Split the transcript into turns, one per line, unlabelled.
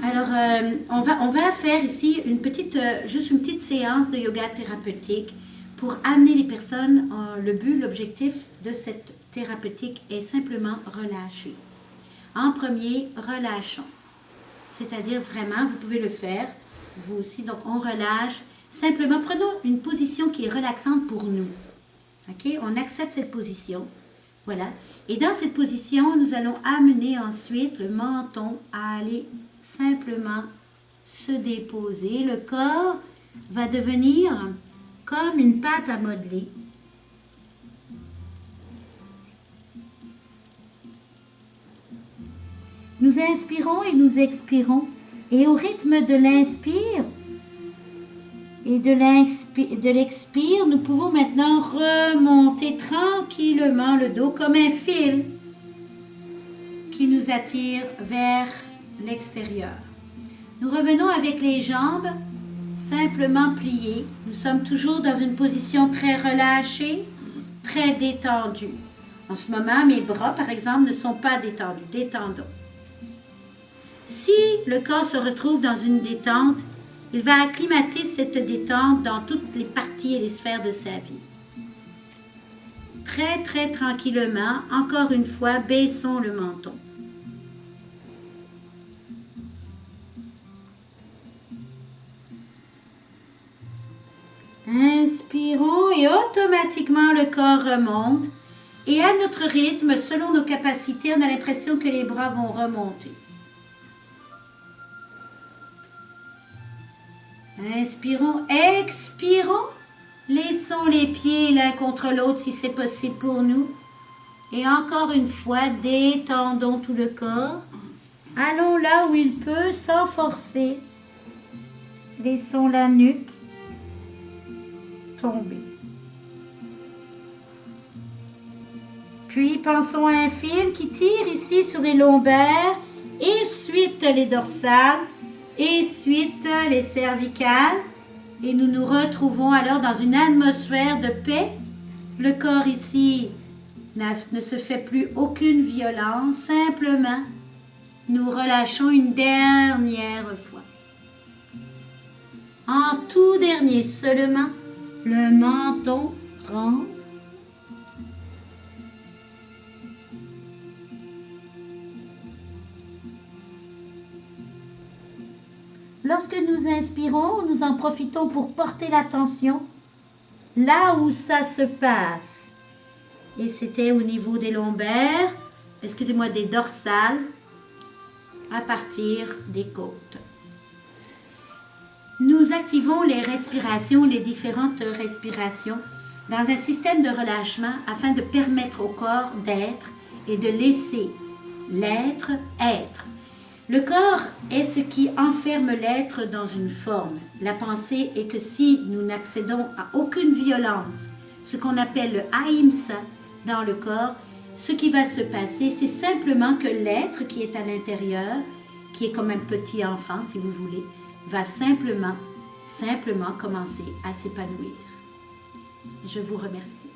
Alors, on va faire ici juste une petite séance de yoga thérapeutique pour amener les personnes. L'objectif de cette thérapeutique est simplement relâcher. En premier, relâchons. C'est-à-dire vraiment, vous pouvez le faire, vous aussi. Donc, on relâche. Simplement, prenons une position qui est relaxante pour nous. OK? On accepte cette position. Voilà. Et dans cette position, nous allons amener ensuite le menton à aller simplement se déposer. Le corps va devenir comme une pâte à modeler. Nous inspirons et nous expirons. Et au rythme de l'inspire et de l'expire, nous pouvons maintenant remonter tranquillement le dos comme un fil qui nous attire vers l'extérieur. Nous revenons avec les jambes simplement pliées. Nous sommes toujours dans une position très relâchée, très détendue. En ce moment, mes bras, par exemple, ne sont pas détendus. Détendons. Si le corps se retrouve dans une détente, il va acclimater cette détente dans toutes les parties et les sphères de sa vie. Très, très tranquillement, encore une fois, baissons le menton. Inspirons et automatiquement le corps remonte. Et à notre rythme, selon nos capacités, on a l'impression que les bras vont remonter. Inspirons, expirons. Laissons les pieds l'un contre l'autre si c'est possible pour nous. Et encore une fois, détendons tout le corps. Allons là où il peut, sans forcer. Laissons la nuque tomber. Puis pensons à un fil qui tire ici sur les lombaires, et suite les dorsales, et suite les cervicales. Et nous nous retrouvons alors dans une atmosphère de paix. Le corps ici ne se fait plus aucune violence. Simplement, nous relâchons une dernière fois. En tout dernier, seulement, le menton rentre. Lorsque nous inspirons, nous en profitons pour porter l'attention là où ça se passe. Et c'était au niveau des lombaires, excusez-moi, des dorsales, à partir des côtes. Nous activons les respirations, les différentes respirations, dans un système de relâchement afin de permettre au corps d'être et de laisser l'être être. Le corps est ce qui enferme l'être dans une forme. La pensée est que si nous n'accédons à aucune violence, ce qu'on appelle le ahimsa dans le corps, ce qui va se passer, c'est simplement que l'être qui est à l'intérieur, qui est comme un petit enfant si vous voulez, va simplement commencer à s'épanouir. Je vous remercie.